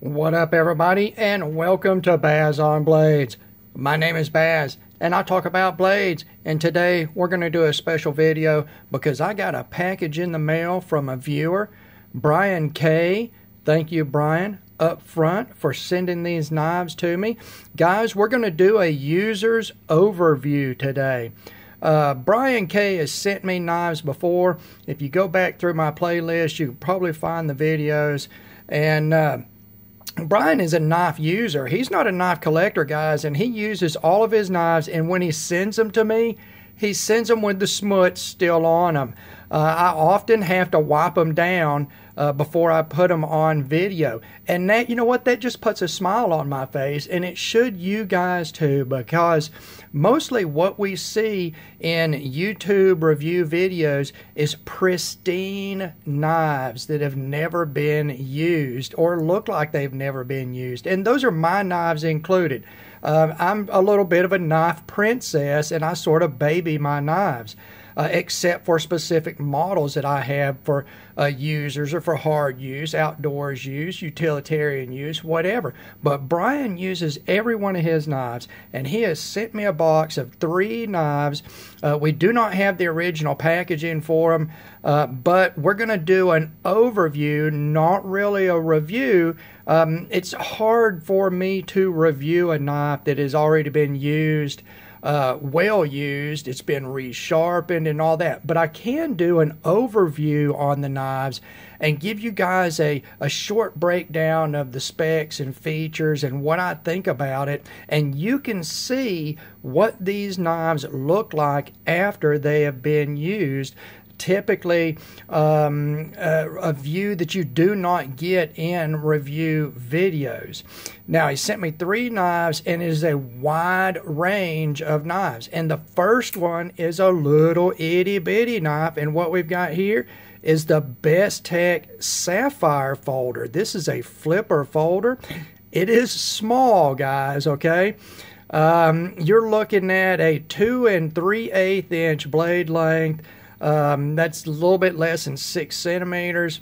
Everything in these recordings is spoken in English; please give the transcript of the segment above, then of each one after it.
What up, everybody, and welcome to Baz on Blades. My name is Baz, and I talk about blades, and today we're going to do a special video because I got a package in the mail from a viewer, Brian K. Thank you, Brian, up front for sending these knives to me. Guys, we're going to do a user's overview today. Brian K. has sent me knives before. If you go back through my playlist, you can probably find the videos, and Brian is a knife user. He's not a knife collector, guys, and he uses all of his knives, and when he sends them to me, he sends them with the smuts still on them. I often have to wipe them down before I put them on video. And that, you know what, that just puts a smile on my face, and it should you guys too, because mostly what we see in YouTube review videos is pristine knives that have never been used or look like they've never been used. And those are my knives included. I'm a little bit of a knife princess, and I sort of baby my knives. Except for specific models that I have for users or for hard use, outdoors use, utilitarian use, whatever. But Brian uses every one of his knives, and he has sent me a box of 3 knives. We do not have the original packaging for them, but we're going to do an overview, not really a review. It's hard for me to review a knife that has already been used. Well used, it's been resharpened and all that, but I can do an overview on the knives and give you guys a short breakdown of the specs and features and what I think about it, and you can see what these knives look like after they have been used. Typically a view that you do not get in review videos. Now, he sent me 3 knives, and it is a wide range of knives, and the first one is a little itty-bitty knife, and what we've got here is the Bestech Sapphire folder. This is a flipper folder. It is small, guys, okay? You're looking at a 2 3/8 inch blade length. That's a little bit less than 6 centimeters.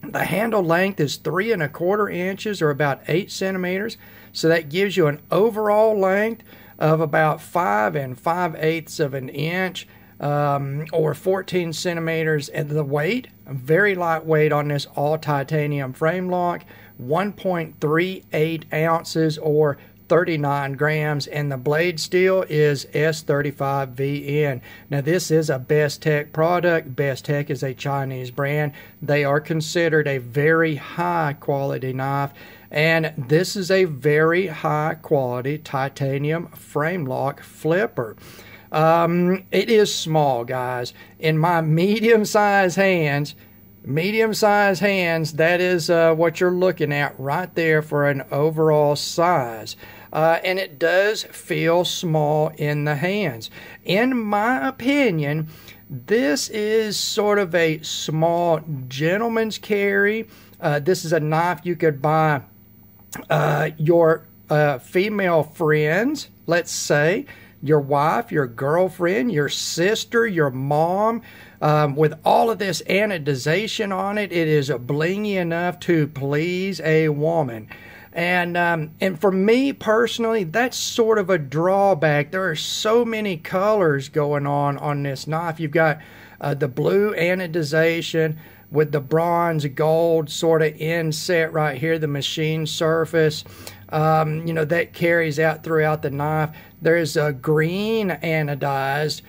The handle length is 3 1/4 inches, or about 8 centimeters. So that gives you an overall length of about 5 5/8 of an inch, or 14 centimeters. And the weight, very lightweight on this all titanium frame lock, 1.38 ounces or 39 grams, and the blade steel is S35VN. Now, this is a Bestech product. Bestech is a Chinese brand. They are considered a very high quality knife, and this is a very high quality titanium frame lock flipper. It is small, guys. In my medium-sized hands, that is what you're looking at right there for an overall size. And it does feel small in the hands. In my opinion, this is sort of a small gentleman's carry. This is a knife you could buy your female friends, let's say, your wife, your girlfriend, your sister, your mom. With all of this anodization on it, it is blingy enough to please a woman. And for me personally, that's sort of a drawback. There are so many colors going on this knife. You've got the blue anodization with the bronze gold sort of inset right here, the machine surface. You know, that carries out throughout the knife. There's a green anodized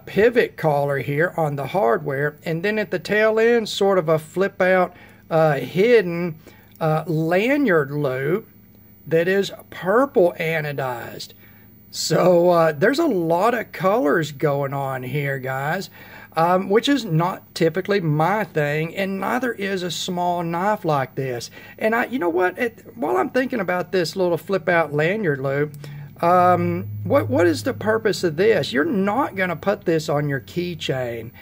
pivot collar here on the hardware, and then at the tail end, sort of a flip out hidden lanyard loop that is purple anodized. So there's a lot of colors going on here, guys, which is not typically my thing, and neither is a small knife like this. And you know what, while I'm thinking about this little flip out lanyard loop, what is the purpose of this? You're not going to put this on your keychain.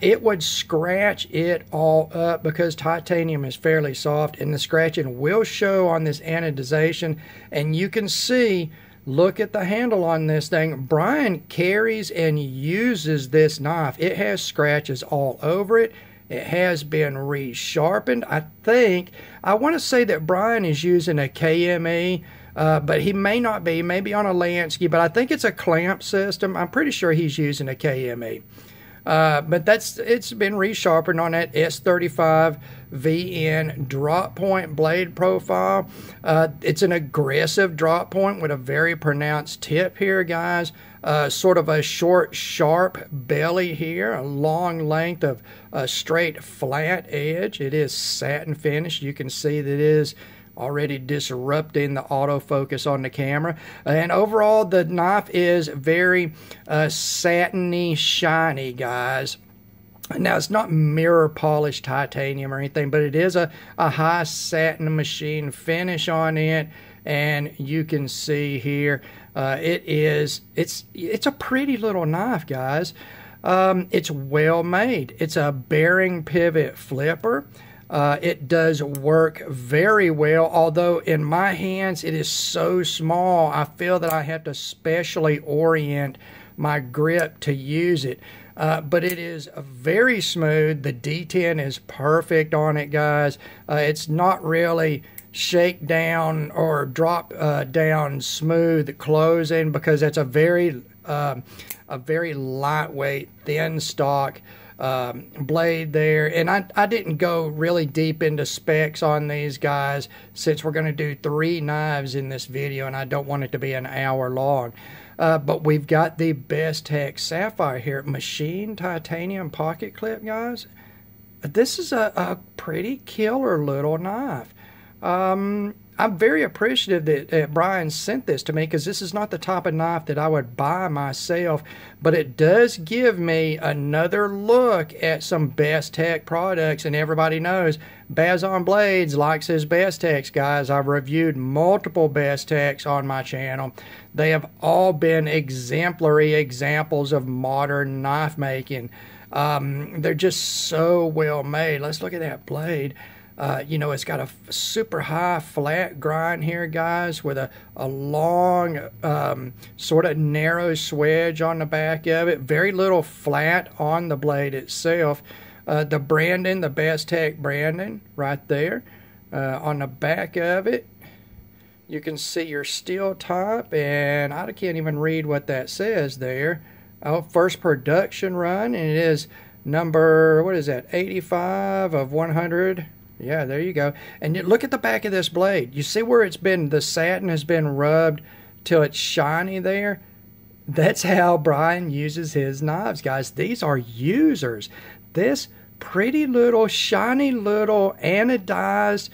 It would scratch it all up because titanium is fairly soft, and the scratching will show on this anodization. And you can see, look at the handle on this thing. Brian carries and uses this knife. It has scratches all over it. It has been resharpened. I want to say that Brian is using a KME, but he may not be, maybe on a Lansky, but I think it's a clamp system. I'm pretty sure he's using a KME. But it's been resharpened on that S35 VN drop point blade profile. It's an aggressive drop point with a very pronounced tip here, guys. Sort of a short, sharp belly here, a long length of a straight, flat edge. It is satin finish. You can see that it is already disrupting the autofocus on the camera. And overall, the knife is very satiny, shiny, guys. Now, it's not mirror polished titanium or anything, but it is a high satin machine finish on it. And you can see here, it's a pretty little knife, guys. It's well made. It's a bearing pivot flipper. It does work very well, although in my hands it is so small, I feel that I have to specially orient my grip to use it. But it is very smooth. The D10 is perfect on it, guys. It's not really shake down or drop down smooth closing, because it's a very lightweight, thin stock blade there. And I didn't go really deep into specs on these guys, since we're going to do 3 knives in this video and I don't want it to be an hour long. But we've got the Bestech Sapphire here, machine titanium pocket clip, guys. This is a pretty killer little knife. I'm very appreciative that Brian sent this to me, because this is not the type of knife that I would buy myself, but it does give me another look at some Bestech products. And everybody knows Baz on Blades likes his Bestechs, guys. I've reviewed multiple Bestechs on my channel. They have all been exemplary examples of modern knife making. They're just so well made. Let's look at that blade. You know, it's got a super high flat grind here, guys, with a long sort of narrow swedge on the back of it. Very little flat on the blade itself. The branding, the Bestech branding right there on the back of it. You can see your steel type, and I can't even read what that says there. Oh, first production run, and it is number, what is that, 85 of 100. Yeah, there you go. And look at the back of this blade. You see where it's been, the satin has been rubbed till it's shiny there? That's how Brian uses his knives, guys. These are users. This pretty little, shiny little, anodized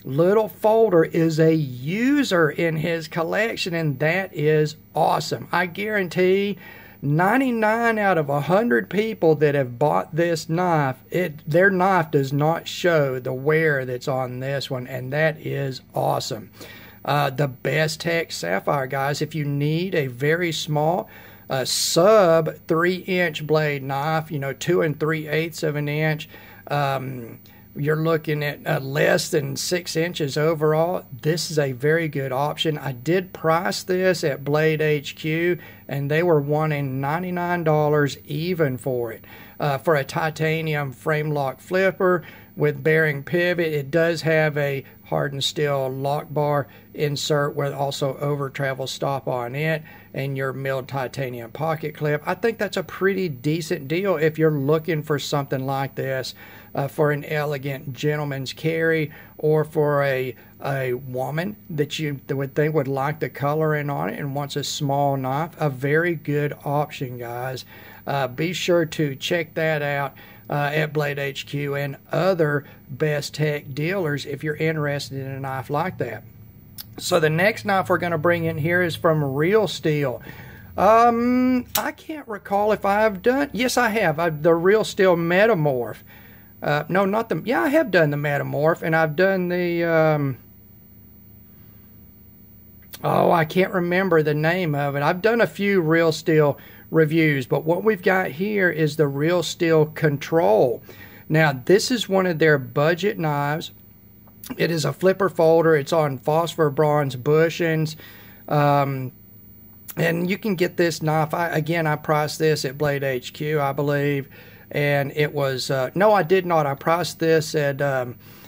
little folder is a user in his collection, and that is awesome. I guarantee 99 out of 100 people that have bought this knife, their knife does not show the wear that's on this one, and that is awesome. The Bestech Sapphire, guys, if you need a very small sub 3-inch blade knife, you know, 2 3/8 of an inch, you're looking at less than 6 inches overall, this is a very good option. I did price this at Blade HQ, and they were wanting $99 even for it. For a titanium frame lock flipper with bearing pivot, it does have a hardened steel lock bar insert with also over travel stop on it, and your milled titanium pocket clip. I think that's a pretty decent deal if you're looking for something like this for an elegant gentleman's carry, or for a woman that you would think would like the coloring on it and wants a small knife. A very good option, guys. Be sure to check that out at Blade HQ and other Bestech dealers if you're interested in a knife like that. So the next knife we're going to bring in here is from Real Steel. I can't recall if I've done, yes I have, the Real Steel Metamorph. No, not the, yeah, I have done the Metamorph, and I've done the, oh, I can't remember the name of it. I've done a few Real Steel reviews, but what we've got here is the Real Steel Control. Now, this is one of their budget knives. It is a flipper folder. It's on phosphor bronze bushings. And you can get this knife. I priced this at Blade HQ, I believe. and it was no, I did not. I priced this at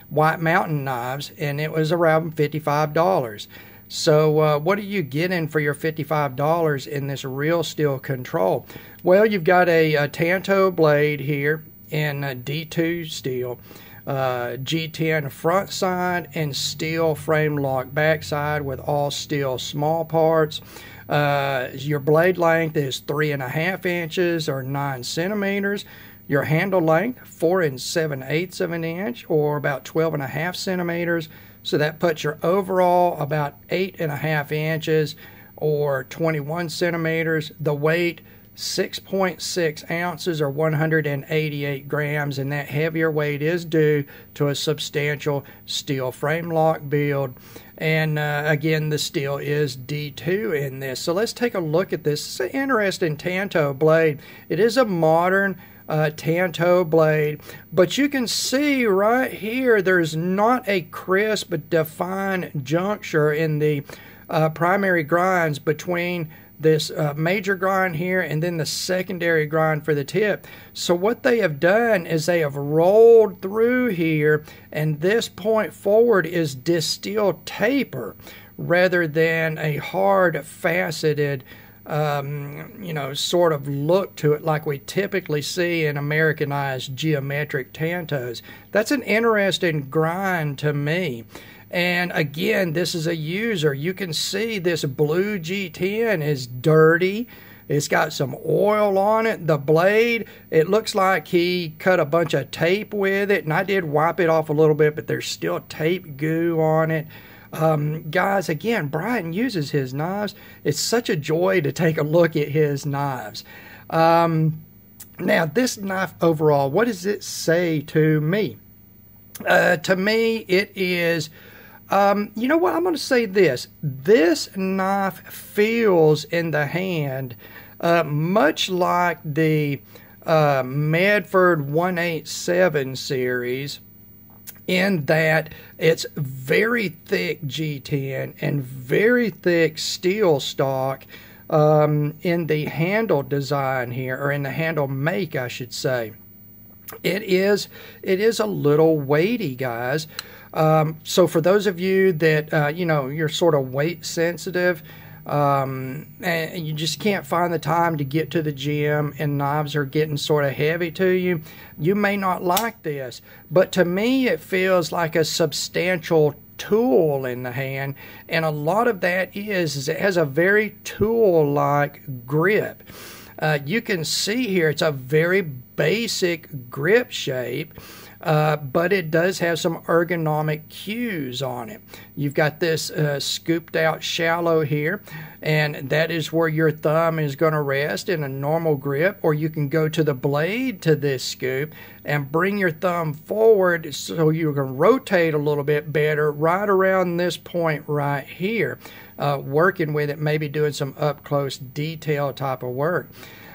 White Mountain Knives, and it was around $55. So what are you getting for your $55 in this Real Steel Control? Well, you've got a Tanto blade here in D2 steel, G10 front side, and steel frame lock back side with all steel small parts. Your blade length is 3.5 inches or 9 centimeters. Your handle length, 4 7/8 of an inch or about 12.5 centimeters. So that puts your overall about 8.5 inches or 21 centimeters. The weight, 6.6 ounces or 188 grams, and that heavier weight is due to a substantial steel frame lock build. And again, the steel is D2 in this. So let's take a look at this. It's an interesting Tanto blade. It is a modern Tanto blade, but you can see right here there's not a crisp defined juncture in the primary grinds between this major grind here and then the secondary grind for the tip. So what they have done is they have rolled through here, and this point forward is distilled taper rather than a hard faceted sort of look to it like we typically see in Americanized geometric Tantos. That's an interesting grind to me. And again, this is a user. You can see this blue G10 is dirty. It's got some oil on it. The blade, it looks like he cut a bunch of tape with it, and I did wipe it off a little bit, but there's still tape goo on it. Guys, again, Brian uses his knives. It's such a joy to take a look at his knives. Now, this knife overall, what does it say to me? To me, it is, you know what, I'm going to say this. This knife feels in the hand much like the Medford 187 series, in that it's very thick G10 and very thick steel stock in the handle design here, or in the handle make, I should say. It is a little weighty, guys. So for those of you that, you're sort of weight sensitive, and you just can't find the time to get to the gym and knives are getting sort of heavy to you, you may not like this. But to me, it feels like a substantial tool in the hand, and a lot of that is it has a very tool-like grip. You can see here it's a very basic grip shape, but it does have some ergonomic cues on it. You've got this scooped out shallow here, and that is where your thumb is going to rest in a normal grip, or you can go to the blade to this scoop and bring your thumb forward so you can rotate a little bit better right around this point right here, working with it, maybe doing some up close detail type of work.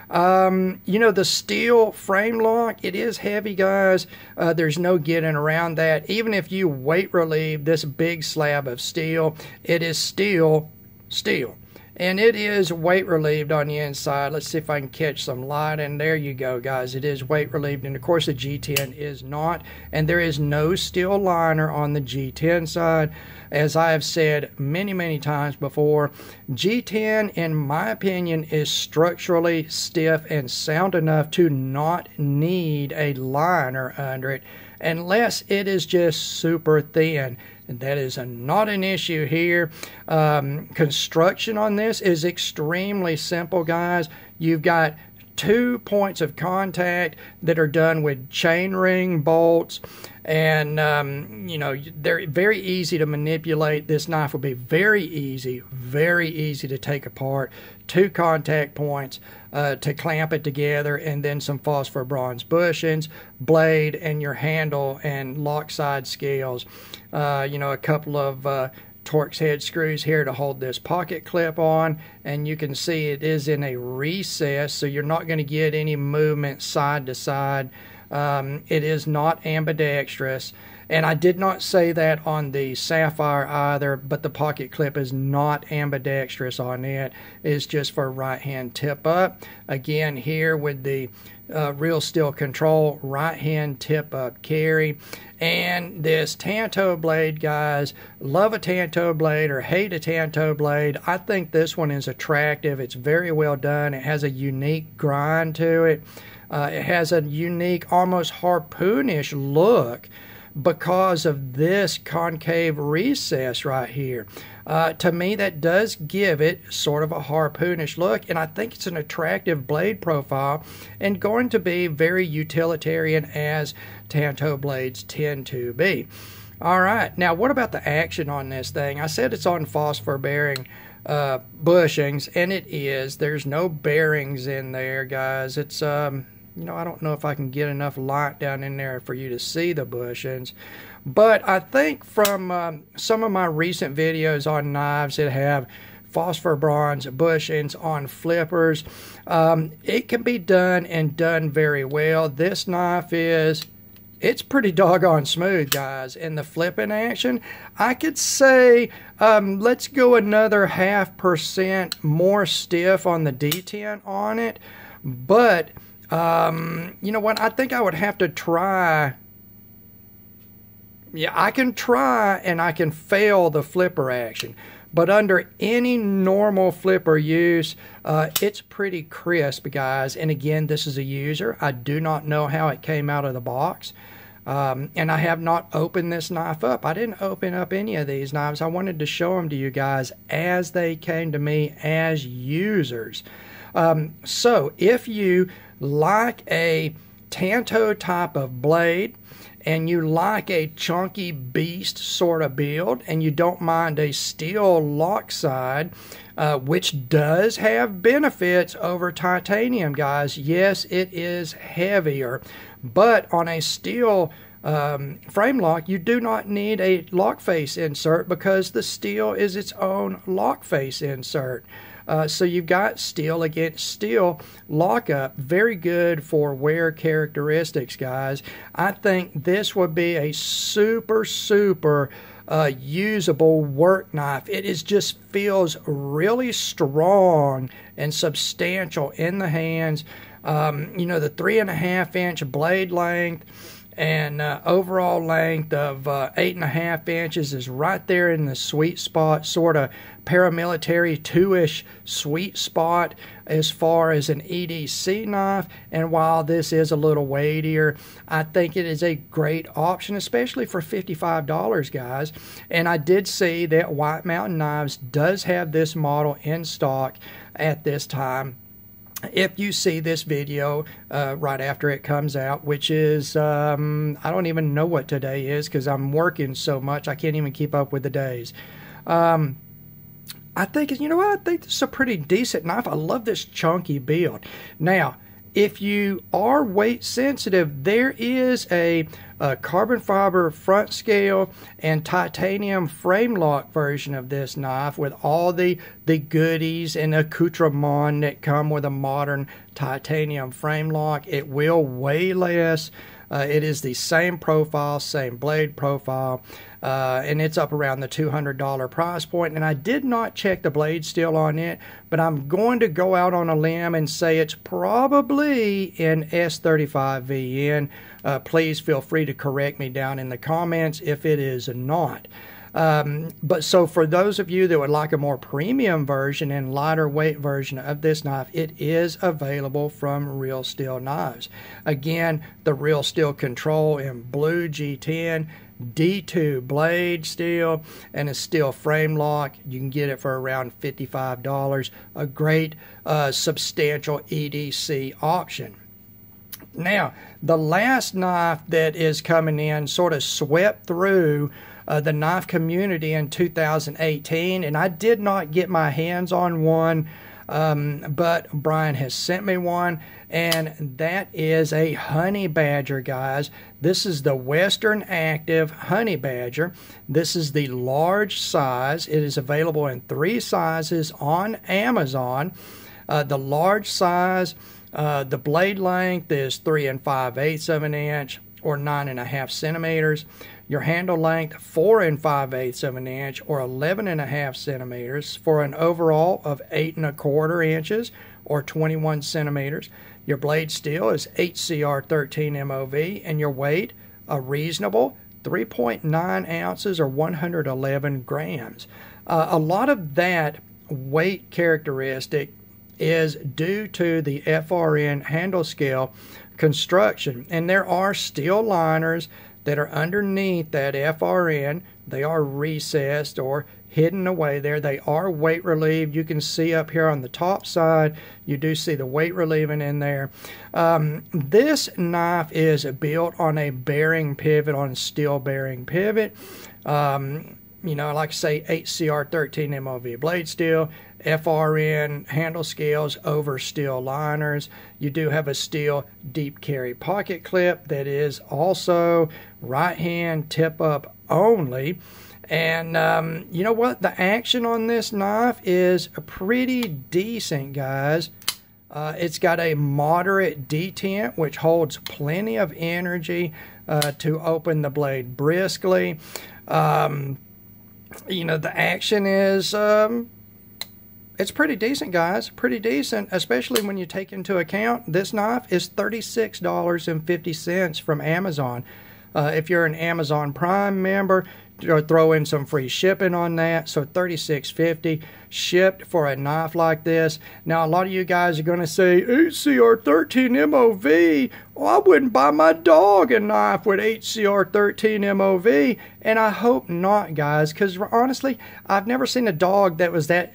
The steel frame lock, it is heavy, guys. There's no getting around that. Even if you weight relieve this big slab of steel, it is still steel. And it is weight relieved on the inside. Let's see if I can catch some light. And there you go, guys. It is weight relieved. And of course, the G10 is not. And there is no steel liner on the G10 side. As I have said many, many times before, G10, in my opinion, is structurally stiff and sound enough to not need a liner under it, unless it is just super thin. And that is not an issue here. Construction on this is extremely simple, guys. You've got 2 points of contact that are done with chain ring bolts, and they're very easy to manipulate. This knife will be very easy to take apart. 2 contact points to clamp it together, and then some phosphor bronze bushings, blade, and your handle and lock side scales. A couple of Torx head screws here to hold this pocket clip on, and you can see it is in a recess, so you're not going to get any movement side to side. It is not ambidextrous, And I did not say that on the Sapphire either, but the pocket clip is not ambidextrous on it. It's just for right hand tip up. Again, here with the Real Steel Control right hand tip up carry. And this Tanto blade, guys, love a Tanto blade or hate a Tanto blade, I think this one is attractive. It's very well done. It has a unique grind to it. It has a unique, almost harpoonish look because of this concave recess right here. To me, that does give it sort of a harpoonish look, and I think it's an attractive blade profile and going to be very utilitarian, as Tanto blades tend to be. All right, now what about the action on this thing? I said it's on phosphor bearing bushings, and it is. There's no bearings in there, guys. It's you know, I don't know if I can get enough light down in there for you to see the bushings. But I think from some of my recent videos on knives that have phosphor bronze bushings on flippers, it can be done and done very well. This knife it's pretty doggone smooth, guys. In the flipping action, I could say let's go another 0.5% more stiff on the detent on it. But you know what? I think I would have to try. Yeah, I can try and I can fail the flipper action. But under any normal flipper use, it's pretty crisp, guys. And again, this is a user. I do not know how it came out of the box. And I have not opened this knife up. I didn't open up any of these knives. I wanted to show them to you guys as they came to me as users. So if you like a Tanto type of blade and you like a chunky beast sort of build and you don't mind a steel lock side, which does have benefits over titanium, guys. Yes, it is heavier, but on a steel frame lock, you do not need a lock face insert because the steel is its own lock face insert. So you've got steel against steel lockup. Very good for wear characteristics, guys. I think this would be a super usable work knife. It just feels really strong and substantial in the hands. You know, the 3.5-inch blade length and overall length of 8.5 inches is right there in the sweet spot, sort of paramilitary 2-ish sweet spot as far as an EDC knife. And while this is a little weightier, I think it is a great option, especially for $55, guys. And I did see that White Mountain Knives does have this model in stock at this time. If you see this video right after it comes out, which is, I don't even know what today is because I'm working so much I can't even keep up with the days. I think, you know what, I think this is a pretty decent knife. I love this chunky build. Now, if you are weight sensitive, there is a carbon fiber front scale and titanium frame lock version of this knife with all the goodies and accoutrement that come with a modern titanium frame lock. It will weigh less. It is the same profile, same blade profile, and it's up around the $200 price point. And I did not check the blade steel on it, but I'm going to go out on a limb and say it's probably in S35VN. Please feel free to correct me down in the comments if it is not. But so for those of you that would like a more premium version and lighter weight version of this knife, it is available from Real Steel Knives. Again, the Real Steel Control in blue G10, D2 blade steel, and a steel frame lock. You can get it for around $55. A great substantial EDC option. Now, the last knife that is coming in sort of swept through the knife community in 2018, and I did not get my hands on one, but Brian has sent me one, and that is a Honey Badger, guys. This is the Western Active Honey Badger. This is the large size. It is available in 3 sizes on Amazon. The large size, the blade length is 3 5/8 of an inch or 9.5 centimeters. Your handle length 4 5/8 of an inch or 11.5 centimeters for an overall of 8 1/4 inches or 21 centimeters. Your blade steel is HCR 13 MOV, and your weight a reasonable 3.9 ounces or 111 grams. A lot of that weight characteristic is due to the FRN handle scale construction, and there are steel liners that are underneath that FRN. They are recessed or hidden away there. They are weight relieved. You can see up here on the top side, you do see the weight relieving in there. This knife is built on a bearing pivot, on a steel bearing pivot. You know, like I say, HCR 13 MOV blade steel, FRN handle scales over steel liners. You do have a steel deep carry pocket clip that is also right hand tip up only. And you know what? The action on this knife is pretty decent, guys. It's got a moderate detent, which holds plenty of energy to open the blade briskly. You know, the action is, it's pretty decent, guys. Pretty decent, especially when you take into account this knife is $36.50 from Amazon. If you're an Amazon Prime member, throw in some free shipping on that, so $36.50 shipped for a knife like this. Now, a lot of you guys are going to say, HCR 13 MOV, oh, I wouldn't buy my dog a knife with HCR 13 MOV, and I hope not, guys, because honestly, I've never seen a dog that was that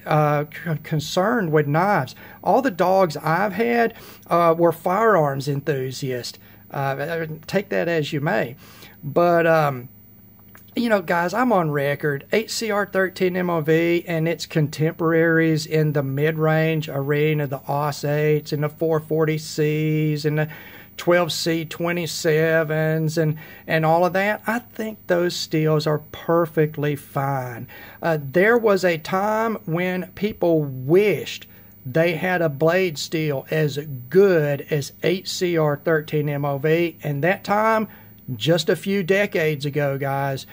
concerned with knives. All the dogs I've had were firearms enthusiasts. Take that as you may, but you know, guys, I'm on record. HCR 13 MOV and its contemporaries in the mid-range arena, the AUS-8s and the 440Cs and the 12C27s and all of that, I think those steels are perfectly fine. There was a time when people wished they had a blade steel as good as HCR 13 MOV, and that time just a few decades ago, guys,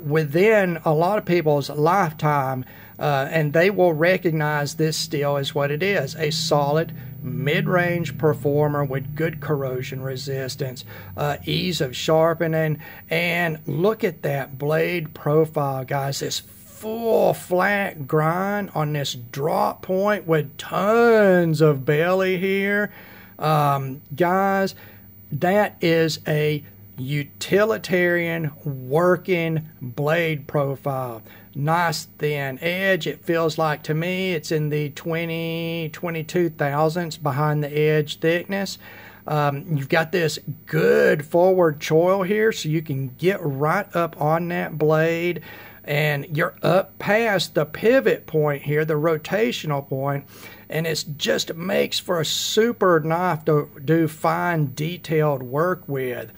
within a lot of people's lifetime, and they will recognize this steel as what it is, a solid mid-range performer with good corrosion resistance, ease of sharpening, and look at that blade profile, guys. This full flat grind on this drop point with tons of belly here. Guys, that is a utilitarian working blade profile. Nice thin edge. It feels like to me it's in the 22 thousandths behind the edge thickness. You've got this good forward choil here, so you can get right up on that blade, and you're up past the pivot point here, the rotational point, and it just makes for a super knife to do fine detailed work with.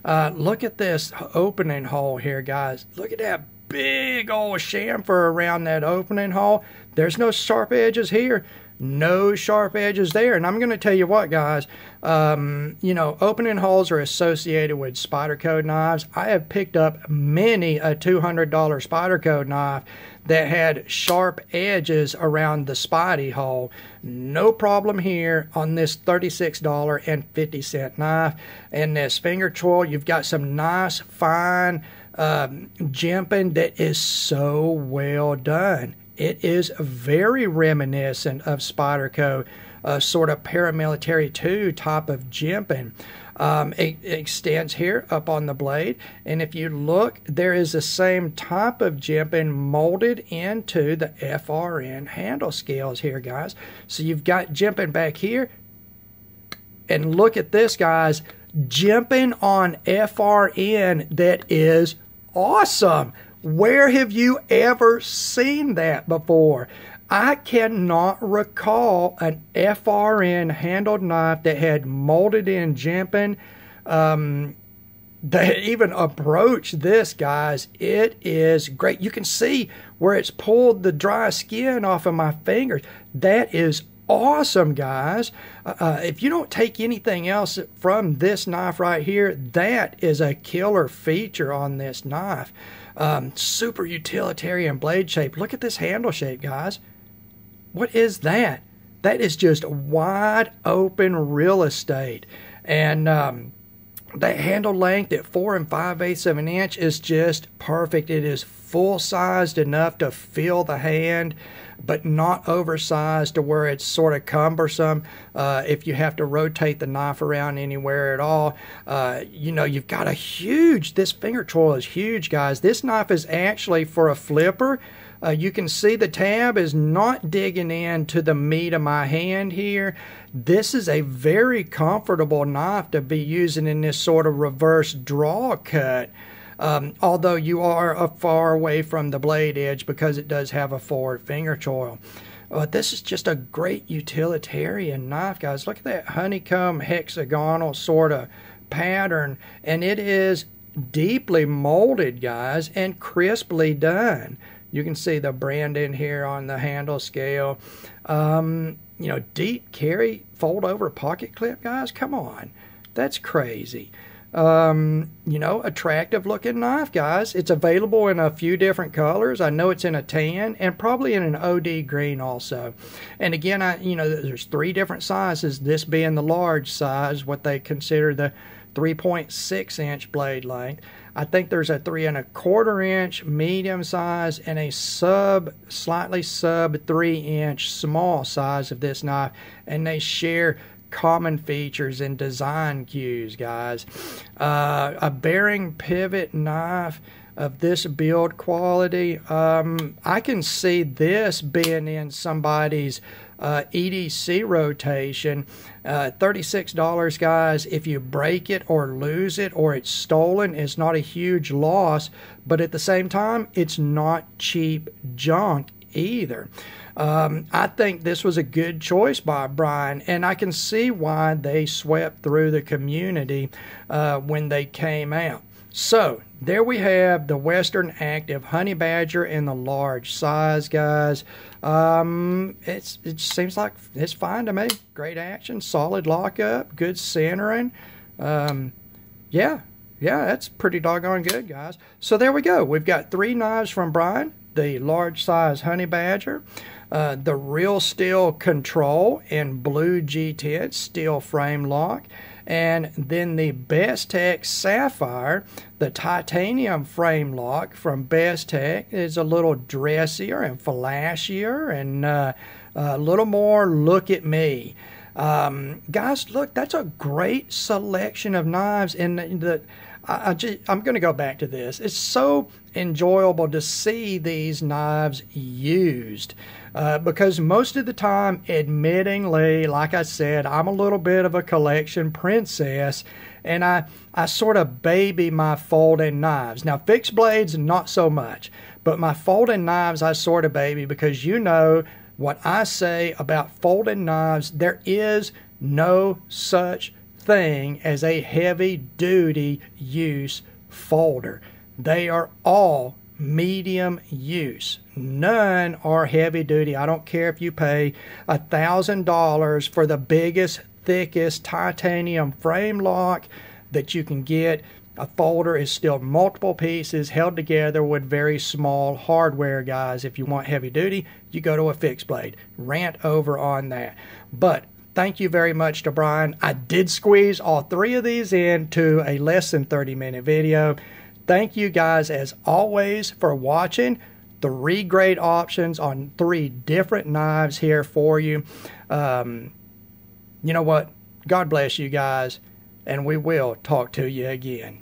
Look at this opening hole here, guys. Look at that big old chamfer around that opening hole. There's no sharp edges here. No sharp edges there. And I'm going to tell you what, guys, you know, opening holes are associated with Spyderco knives. I have picked up many a $200 Spyderco knife that had sharp edges around the Spidey hole. No problem here on this $36.50 knife. And this finger choil, you've got some nice fine jimping that is so well done. It is very reminiscent of Spyderco, sort of paramilitary 2 type of jimping. It extends here up on the blade, and if you look, there is the same type of jimping molded into the FRN handle scales here, guys. So you've got jimping back here, and look at this, guys, jimping on FRN that is awesome. Where have you ever seen that before? I cannot recall an FRN handled knife that had molded in jimping that even approached this, guys. It is great. You can see where it's pulled the dry skin off of my fingers. That is awesome, guys. If you don't take anything else from this knife right here, that is a killer feature on this knife. Super utilitarian blade shape. Look at this handle shape, guys. What is that? That is just wide open real estate. And that handle length at 4 5/8 of an inch is just perfect. It is full-sized enough to fill the hand, but not oversized to where it's sort of cumbersome if you have to rotate the knife around anywhere at all. You know, you've got a huge, this finger choil is huge, guys. This knife is actually for a flipper. You can see the tab is not digging into the meat of my hand here. This is a very comfortable knife to be using in this sort of reverse draw cut. Although you are far away from the blade edge because it does have a forward finger choil. This is just a great utilitarian knife, guys. Look at that honeycomb hexagonal sort of pattern, and it is deeply molded, guys, and crisply done. You can see the branding here on the handle scale. You know, deep carry, fold over pocket clip, guys. Come on. That's crazy. You know, attractive looking knife, guys. It's available in a few different colors. I know it's in a tan and probably in an OD green also. And again, you know, there's 3 different sizes, this being the large size, what they consider the 3.6 inch blade length. I think there's a 3 1/4 inch medium size and a slightly sub 3 inch small size of this knife, and they share common features and design cues, guys. A bearing pivot knife of this build quality, I can see this being in somebody's EDC rotation. $36, guys. If you break it or lose it or it's stolen, it's not a huge loss, but at the same time, it's not cheap junk either. I think this was a good choice by Brian, and I can see why they swept through the community when they came out. So there we have the Western Active Honey Badger in the large size, guys. It seems like it's fine to me. Great action, solid lockup, good centering. Yeah, that's pretty doggone good, guys. So there we go. We've got 3 knives from Brian. The large size Honey Badger, the Real Steel Control in blue G10 steel frame lock, and then the Bestech Sapphire, the titanium frame lock from Bestech, is a little dressier and flashier and a little more look at me. Guys, look, that's a great selection of knives, and I'm going to go back to this. It's so enjoyable to see these knives used because most of the time, admittingly, like I said, I'm a little bit of a collection princess, and I sort of baby my folding knives. Now, fixed blades, not so much, but my folding knives I sort of baby because you know what I say about folding knives. There is no such thing as a heavy-duty use folder. They are all medium use. None are heavy-duty. I don't care if you pay $1,000 for the biggest, thickest titanium frame lock that you can get. A folder is still multiple pieces held together with very small hardware, guys. If you want heavy-duty, you go to a fixed blade. Rant over on that. But thank you very much to Brian. I did squeeze all 3 of these into a less than 30-minute video. Thank you guys, as always, for watching. 3 great options on 3 different knives here for you. You know what? God bless you guys, and we will talk to you again.